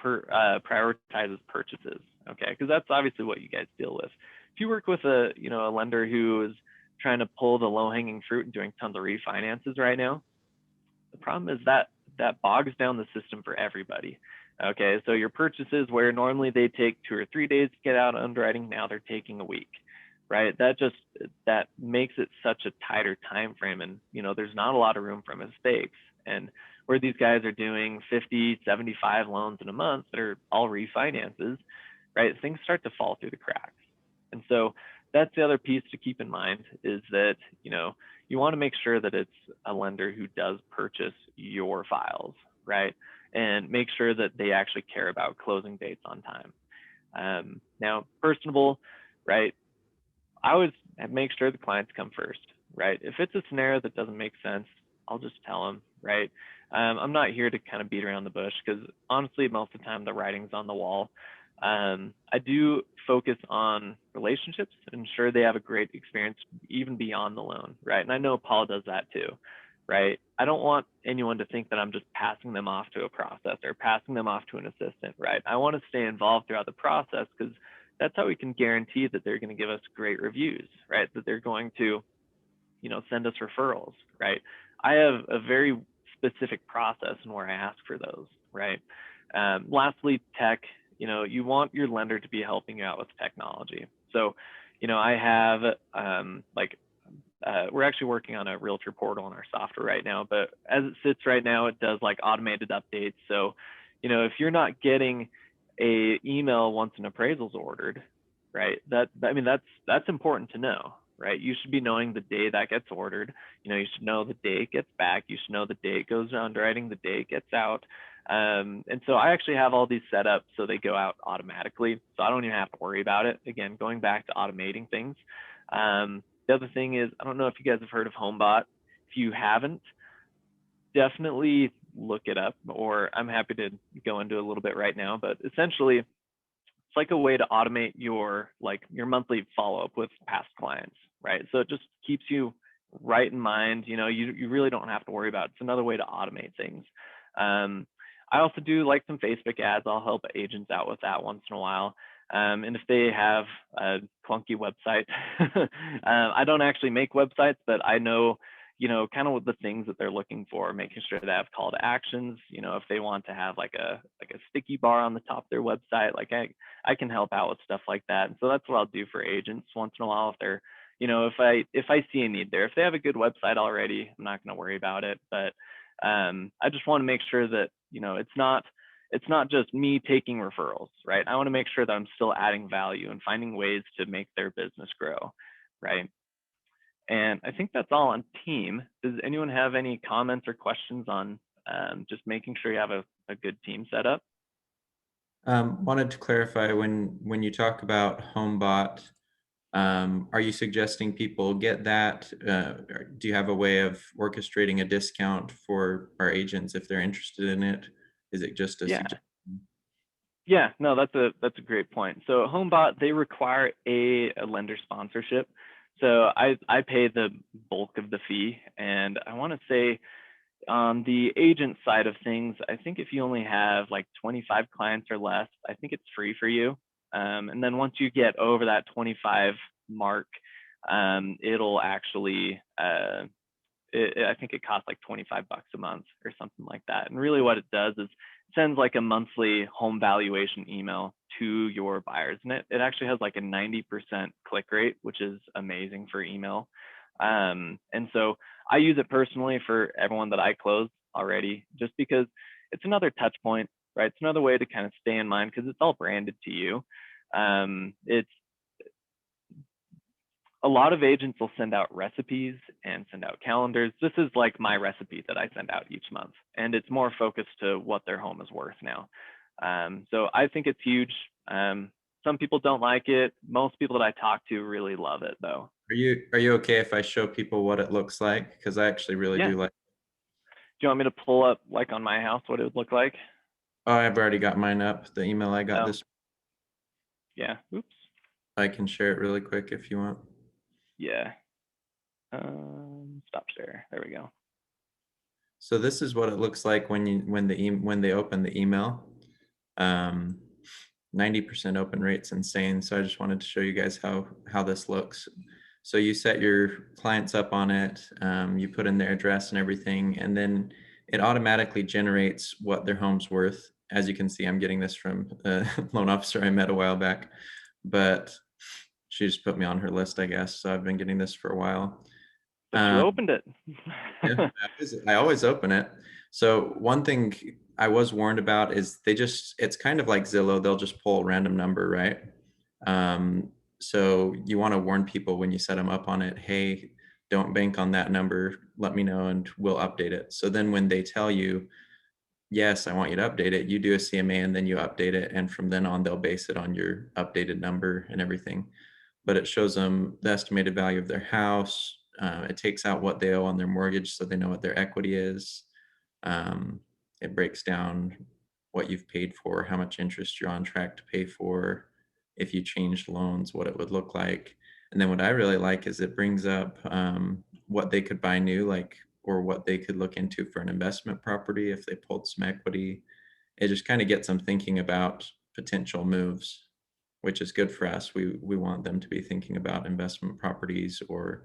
Speaker 5: prioritizes purchases, okay? Because that's obviously what you guys deal with. If you work with a lender who is trying to pull the low-hanging fruit and doing tons of refinances right now, the problem is that bogs down the system for everybody. Okay, so your purchases where normally they take 2 or 3 days to get out underwriting, now they're taking a week, right? That makes it such a tighter time frame, and there's not a lot of room for mistakes. And where these guys are doing 50, 75 loans in a month that are all refinances, right? Things start to fall through the cracks. And so that's the other piece to keep in mind, is that you want to make sure that it's a lender who does purchase your files, right? And make sure that they actually care about closing dates on time. Now, personable, right? I always make sure the clients come first, right? If it's a scenario that doesn't make sense, I'll just tell them, right? I'm not here to kind of beat around the bush, because honestly, most of the time the writing's on the wall. I do focus on relationships, ensure they have a great experience even beyond the loan, right? And I know Paul does that too, right? I don't want anyone to think that I'm just passing them off to a processor or passing them off to an assistant, right? I want to stay involved throughout the process, because that's how we can guarantee that they're going to give us great reviews, right? That they're going to, send us referrals, right? I have a very specific process in where I ask for those, right? Lastly, tech. You want your lender to be helping you out with technology. So, I have we're actually working on a realtor portal in our software right now, but as it sits right now, it does like automated updates. So, if you're not getting a email once an appraisal's ordered, right? That's important to know, right? You should be knowing the day that gets ordered. You should know the day it gets back. You should know the day it goes to underwriting, the day it gets out. And so I actually have all these set up so they go out automatically, so I don't even have to worry about it. Again, going back to automating things. The other thing is, I don't know if you guys have heard of HomeBot. If you haven't, definitely look it up, or I'm happy to go into a little bit right now, but essentially it's like a way to automate your monthly follow-up with past clients, right? So it just keeps you right in mind. You really don't have to worry about it. It's another way to automate things. I also do like some Facebook ads. I'll help agents out with that once in a while. And if they have a clunky website, I don't actually make websites, but I know, kind of what the things that they're looking for, making sure they have call to actions. If they want to have like a sticky bar on the top of their website, I can help out with stuff like that. And so that's what I'll do for agents once in a while. If they're, if I see a need there, if they have a good website already, I'm not going to worry about it. But I just want to make sure that, it's not just me taking referrals, right? I want to make sure that I'm still adding value and finding ways to make their business grow, right? And I think that's all on team. Does anyone have any comments or questions on just making sure you have a good team set up?
Speaker 2: Wanted to clarify, when you talk about HomeBot, are you suggesting people get that? Or do you have a way of orchestrating a discount for our agents if they're interested in it? Is it just a suggestion?
Speaker 5: Yeah, no, that's a great point. So HomeBot, they require a lender sponsorship. So I pay the bulk of the fee, and I want to say on the agent side of things, I think if you only have like 25 clients or less, I think it's free for you. And then once you get over that 25 mark, it'll actually, I think it costs like 25 bucks a month or something like that. And really what it does is sends like a monthly home valuation email to your buyers. And it actually has like a 90% click rate, which is amazing for email. And so I use it personally for everyone that I close already, just because it's another touch point, right? It's another way to kind of stay in mind, because it's all branded to you. It's a lot of agents will send out recipes and send out calendars. This is like my recipe that I send out each month, and it's more focused to what their home is worth now. So I think it's huge. Some people don't like it. Most people that I talk to really love it, though.
Speaker 2: Are you okay if I show people what it looks like? Because I actually really do like it.
Speaker 5: Do you want me to pull up, like on my house, what it would look like?
Speaker 2: Oh, I've already got mine up. The email I got this.
Speaker 5: Yeah. Oops.
Speaker 2: I can share it really quick if you want.
Speaker 5: Yeah. Stop share. There we go.
Speaker 2: So this is what it looks like when they open the email. 90% open rate's insane. So I just wanted to show you guys how this looks. So you set your clients up on it, you put in their address and everything, and then it automatically generates what their home's worth. As you can see, I'm getting this from a loan officer I met a while back, but she just put me on her list, I guess. So I've been getting this for a while.
Speaker 5: But you opened it.
Speaker 2: Yeah, I always open it. So one thing I was warned about is it's kind of like Zillow, they'll just pull a random number, right? So you want to warn people when you set them up on it, hey, don't bank on that number, let me know and we'll update it. So then when they tell you, yes, I want you to update it, you do a CMA and then you update it. And from then on, they'll base it on your updated number and everything. But it shows them the estimated value of their house. It takes out what they owe on their mortgage so they know what their equity is. It breaks down what you've paid for, how much interest you're on track to pay for, if you changed loans, what it would look like. And then what I really like is it brings up what they could buy new, like, or what they could look into for an investment property if they pulled some equity. It just kind of gets them thinking about potential moves, which is good for us. We want them to be thinking about investment properties or,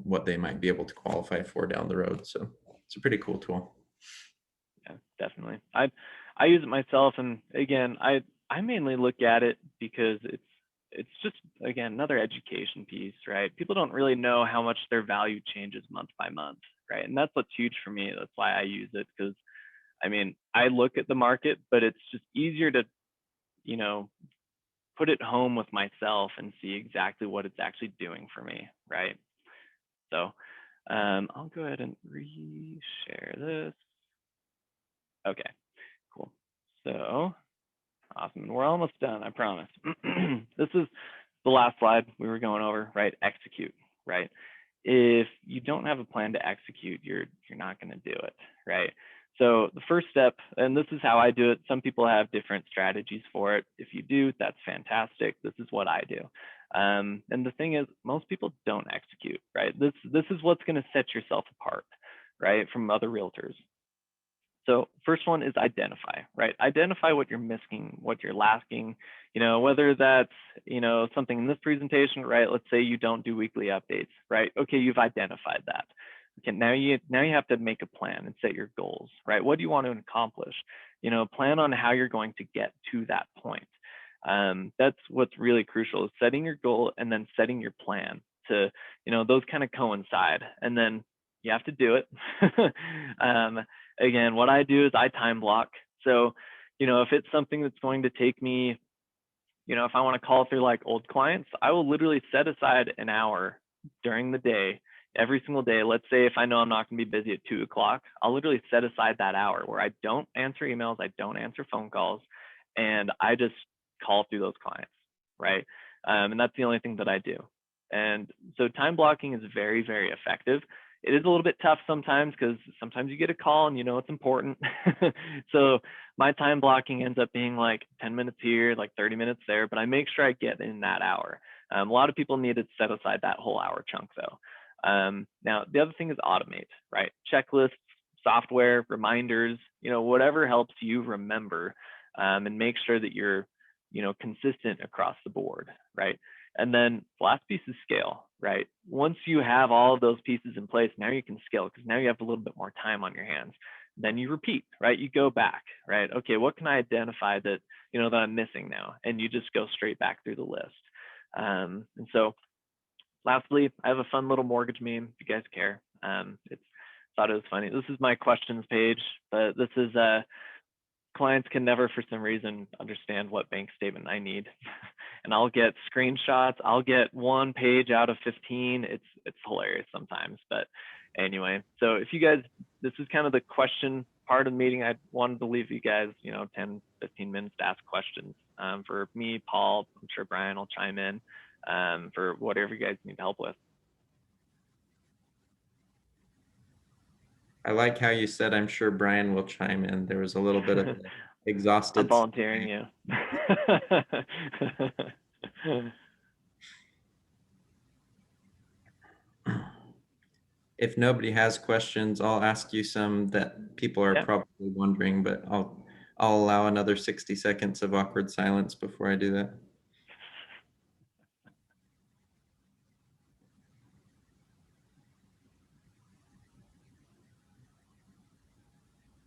Speaker 2: what they might be able to qualify for down the road. So it's a pretty cool tool.
Speaker 5: Yeah, definitely. I use it myself, and again, I mainly look at it because it's just, again, another education piece, right? People don't really know how much their value changes month by month, right? And that's what's huge for me. That's why I use it, because I mean, I look at the market, but it's just easier to, put it home with myself and see exactly what it's actually doing for me, right? So I'll go ahead and re-share this. Okay, cool. So awesome. And we're almost done, I promise. This is the last slide we were going over, right? Execute, right? If you don't have a plan to execute, you're not going to do it, right? So the first step, and this is how I do it. Some people have different strategies for it. If you do, that's fantastic. This is what I do. And the thing is, most people don't execute, right? This is what's going to set yourself apart, right, from other realtors. So first one is identify, right? Identify what you're missing, what you're lacking, whether that's, something in this presentation, right? Let's say you don't do weekly updates, right? Okay, you've identified that. Okay, now you have to make a plan and set your goals, right? What do you want to accomplish? Plan on how you're going to get to that point. That's what's really crucial, is setting your goal and then setting your plan to, those kind of coincide, and then you have to do it. Again, what I do is I time block. So, if it's something that's going to take me, if I want to call through like old clients, I will literally set aside an hour during the day, every single day. Let's say if I know I'm not going to be busy at 2 o'clock, I'll literally set aside that hour where I don't answer emails, I don't answer phone calls, and I just call through those clients, right? And that's the only thing that I do. And so time blocking is very, very effective. It is a little bit tough sometimes because sometimes you get a call and it's important. So my time blocking ends up being like 10 minutes here, like 30 minutes there, but I make sure I get in that hour. A lot of people need to set aside that whole hour chunk though. Now, the other thing is automate, right? Checklists, software, reminders, whatever helps you remember, and make sure that you're, consistent across the board, right? And then the last piece is scale, right? Once you have all of those pieces in place, now you can scale because now you have a little bit more time on your hands. Then you repeat, right? You go back, right? Okay, what can I identify that, that I'm missing now? And you just go straight back through the list. And so lastly, I have a fun little mortgage meme, if you guys care. Thought it was funny. This is my questions page, but this is clients can never, for some reason, understand what bank statement I need. And I'll get screenshots. I'll get 1 page out of 15. It's hilarious sometimes. But anyway, so if you guys, this is kind of the question part of the meeting. I wanted to leave you guys, 10, 15 minutes to ask questions. For me, Paul, I'm sure Brian will chime in for whatever you guys need help with.
Speaker 2: I like how you said, I'm sure Brian will chime in. There was a little bit of exhausted.
Speaker 5: I'm volunteering you.
Speaker 2: if nobody has questions, I'll ask you some that people are
Speaker 5: Yeah.
Speaker 2: probably wondering, but I'll allow another 60 seconds of awkward silence before I do that.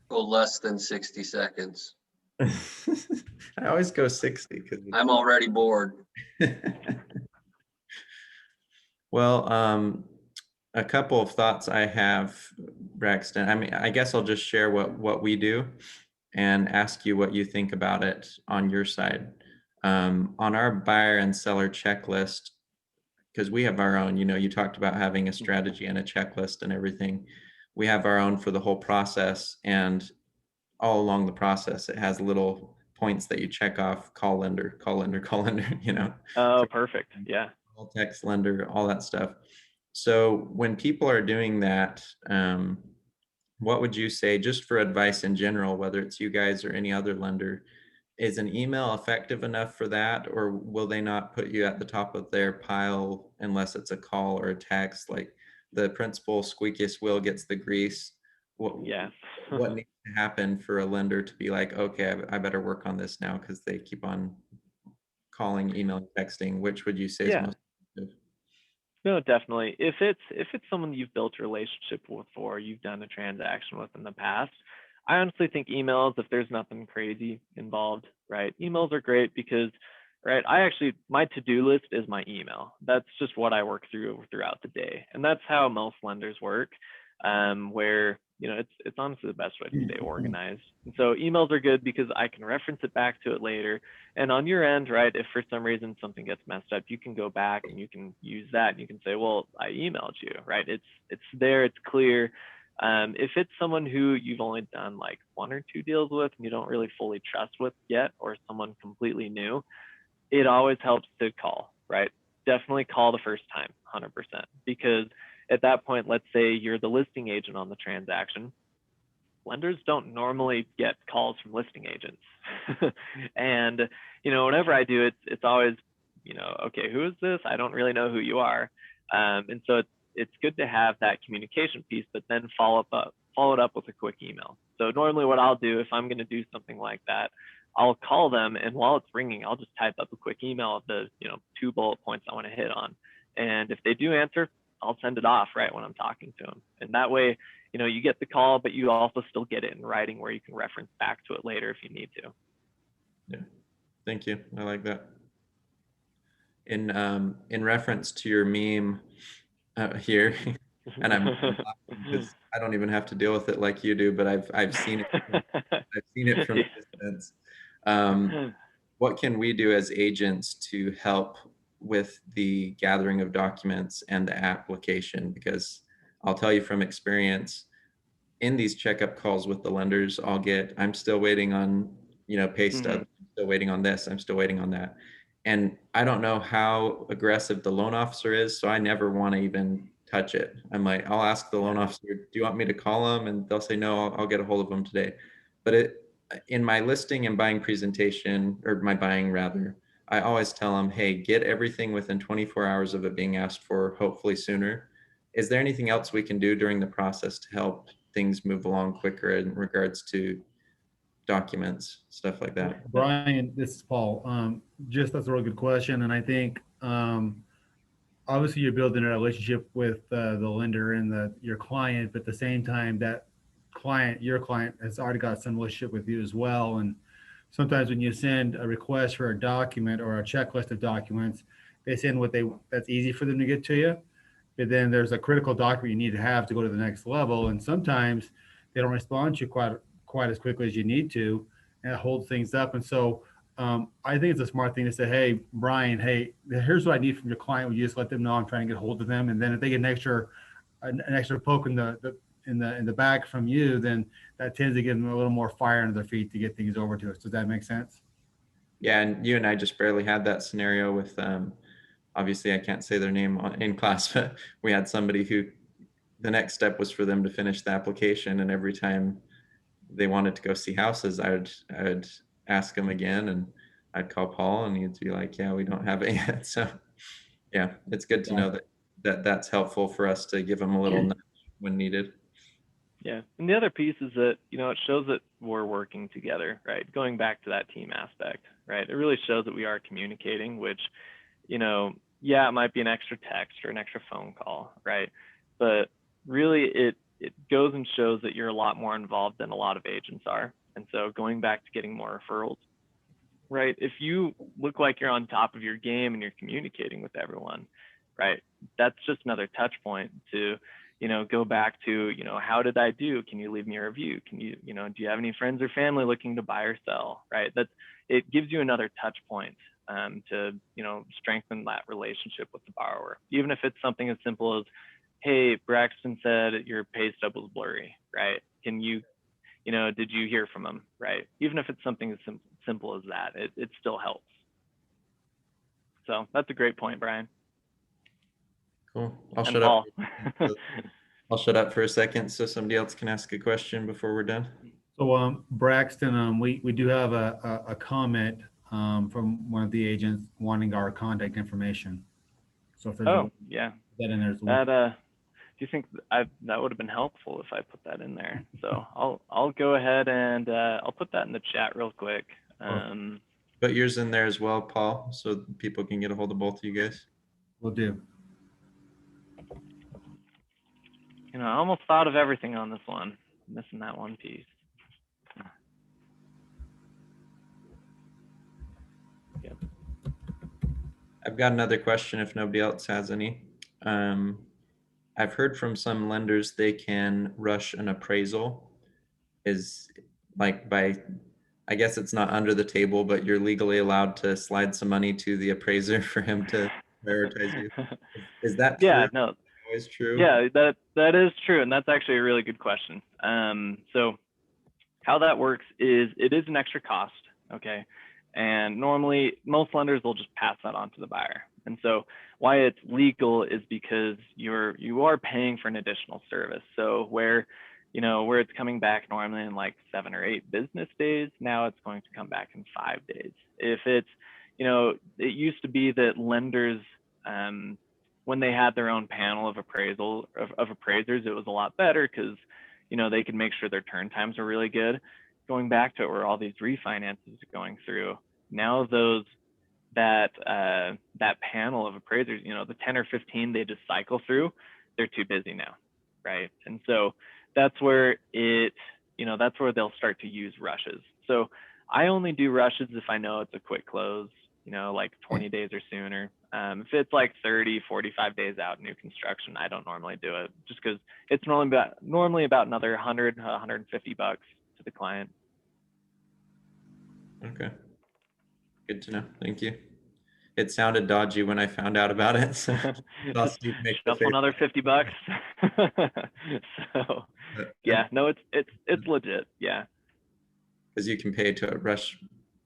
Speaker 1: Go less than 60 seconds.
Speaker 2: I always go 60 because
Speaker 1: I'm already bored.
Speaker 2: well, a couple of thoughts I have, Braxton. I mean, I guess I'll just share what we do and ask you what you think about it on your side. On our buyer and seller checklist, because we have our own, you talked about having a strategy and a checklist and everything. We have our own for the whole process, and all along the process, it has little points that you check off: call lender, call lender, call lender,
Speaker 5: Oh, perfect. Yeah.
Speaker 2: call text lender, all that stuff. So when people are doing that, what would you say, just for advice in general, whether it's you guys or any other lender, is an email effective enough for that, or will they not put you at the top of their pile unless it's a call or a text? Like the principal squeakiest wheel gets the grease.
Speaker 5: Yeah.
Speaker 2: What needs to happen for a lender to be like, okay, I better work on this now because they keep on calling, emailing, texting? Which would you say is
Speaker 5: Yeah.
Speaker 2: most effective?
Speaker 5: No, definitely. If it's someone you've built a relationship with or you've done a transaction with in the past, I honestly think emails, if there's nothing crazy involved, right? Emails are great because, right, my to-do list is my email. That's just what I work through throughout the day. And that's how most lenders work, where, it's honestly the best way to stay organized. And so emails are good because I can reference it back to it later. And on your end, right, if for some reason something gets messed up, you can go back and you can use that and you can say, well, I emailed you, right? It's there, it's clear. If it's someone who you've only done like 1 or 2 deals with and you don't really fully trust with yet, or someone completely new, it always helps to call, right? Definitely call the first time, 100%. Because at that point, let's say you're the listing agent on the transaction. Lenders don't normally get calls from listing agents. And, whenever I do, it's always, okay, who is this? I don't really know who you are. And so it's good to have that communication piece, but then follow it up with a quick email. So normally what I'll do if I'm going to do something like that, I'll call them, and while it's ringing, I'll just type up a quick email of the 2 bullet points I want to hit on. And if they do answer, I'll send it off right when I'm talking to them. And that way, you get the call, but you also still get it in writing where you can reference back to it later if you need to.
Speaker 2: Yeah, thank you. I like that. In reference to your meme here, and I'm laughing because I don't even have to deal with it like you do, but I've seen it. I've seen it from a distance. What can we do as agents to help with the gathering of documents and the application? Because I'll tell you from experience, in these checkup calls with the lenders, I'm still waiting on, pay stubs. I'm still waiting on this. I'm still waiting on that. And I don't know how aggressive the loan officer is, so I never want to even touch it. I'm like, I'll ask the loan officer, do you want me to call them? And they'll say, no, I'll get a hold of them today. But in my listing and buying presentation, or my buying rather, I always tell them, hey, get everything within 24 hours of it being asked for, hopefully sooner. Is there anything else we can do during the process to help things move along quicker in regards to documents, stuff like that?
Speaker 6: Brian, this is Paul. Just that's a really good question, and I think obviously you're building a relationship with the lender and your client, but at the same time, that your client, has already got some relationship with you as well. And sometimes when you send a request for a document or a checklist of documents, they send that's easy for them to get to you. But then there's a critical document you need to have to go to the next level, and sometimes they don't respond to you quite as quickly as you need to, and it holds things up. And so I think it's a smart thing to say, hey, Brian, hey, here's what I need from your client. Would you just let them know I'm trying to get hold of them? And then if they get an extra poke in the back from you, then that tends to give them a little more fire under their feet to get things over to us. Does that make sense?
Speaker 2: Yeah, and you and I just barely had that scenario with, obviously I can't say their name in class, but we had somebody who the next step was for them to finish the application, and every time they wanted to go see houses, I'd ask them again, and I'd call Paul, and he'd be like, yeah, we don't have it yet. So yeah, it's good to know that that's helpful for us to give them a little nudge when needed.
Speaker 5: Yeah. And the other piece is that, it shows that we're working together, right? Going back to that team aspect, right? It really shows that we are communicating, which, yeah, it might be an extra text or an extra phone call, right? But really it goes and shows that you're a lot more involved than a lot of agents are. And so going back to getting more referrals, right? If you look like you're on top of your game and you're communicating with everyone, right? That's just another touch point to, go back to, how did I do? Can you leave me a review? Can you, do you have any friends or family looking to buy or sell, right? It gives you another touch point to, strengthen that relationship with the borrower. Even if it's something as simple as, hey, Braxton said your pay stub was blurry, right? Can you, did you hear from him, right? Even if it's something as simple as that, it still helps. So that's a great point, Brian.
Speaker 2: Cool. I'll
Speaker 5: And
Speaker 2: shut
Speaker 5: Paul.
Speaker 2: up. I'll shut up for a second so somebody else can ask a question before we're done.
Speaker 6: So, Braxton, we do have a comment from one of the agents wanting our contact information. So if there's
Speaker 5: Oh, yeah.
Speaker 6: that in there as well.
Speaker 5: That do you think that would have been helpful if I put that in there? So I'll go ahead and I'll put that in the chat real quick.
Speaker 2: Put yours in there as well, Paul, so people can get a hold of both of you guys.
Speaker 6: Will do.
Speaker 5: I almost thought of everything on this one. Missing that one piece. Yep.
Speaker 2: I've got another question if nobody else has any. I've heard from some lenders they can rush an appraisal. Is like I guess it's not under the table, but you're legally allowed to slide some money to the appraiser for him to prioritize you. Is that true?
Speaker 5: Yeah, no.
Speaker 2: Always true?
Speaker 5: Yeah, that is true, and that's actually a really good question. So how that works is it is an extra cost, okay? And normally most lenders will just pass that on to the buyer. And so why it's legal is because you are paying for an additional service. So where it's coming back normally in like 7 or 8 business days, now it's going to come back in 5 days. If it's, it used to be that lenders, when they had their own panel of appraisers, it was a lot better because, they could make sure their turn times are really good. Going back to it, where all these refinances are going through, now that panel of appraisers, the 10 or 15 they just cycle through, they're too busy now, right? And so that's where that's where they'll start to use rushes. So I only do rushes if I know it's a quick close, like 20 days or sooner. If it's like 30, 45 days out new construction, I don't normally do it just because it's normally about another 100, 150 bucks to the client.
Speaker 2: Okay. Good to know. Thank you. It sounded dodgy when I found out about it. So I'll see make
Speaker 5: Shuffle another 50 bucks. So yeah, no, it's legit. Yeah.
Speaker 2: Because you can pay to rush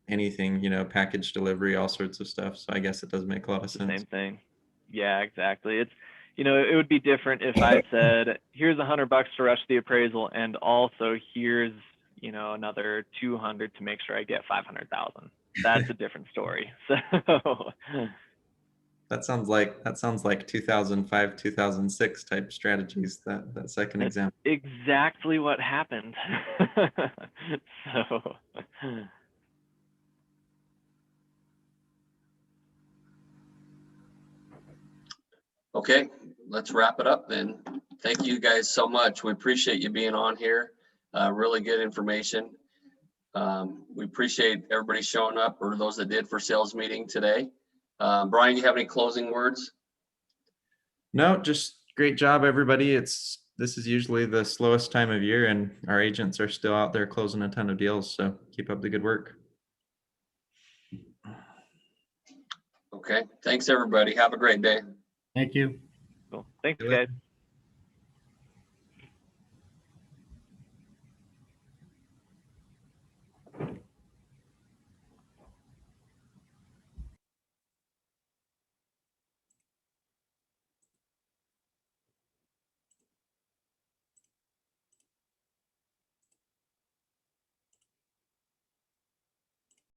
Speaker 2: anything, package delivery, all sorts of stuff. So I guess it does make a lot of sense.
Speaker 5: Same thing. Yeah, exactly. It's, it would be different if I said, here's $100 to rush the appraisal, and also here's, another 200 to make sure I get 500,000. That's a different story. So
Speaker 2: that sounds like 2005, 2006 type strategies. That second example.
Speaker 5: Exactly what happened. So.
Speaker 1: Okay, let's wrap it up then. Thank you guys so much. We appreciate you being on here. Really good information. We appreciate everybody showing up, or those that did, for sales meeting today. Brian, you have any closing words?
Speaker 2: No, just great job, everybody. This is usually the slowest time of year, and our agents are still out there closing a ton of deals. So keep up the good work. Okay. Thanks, everybody. Have a great day.
Speaker 6: Thank you.
Speaker 5: Cool. Thanks, guys.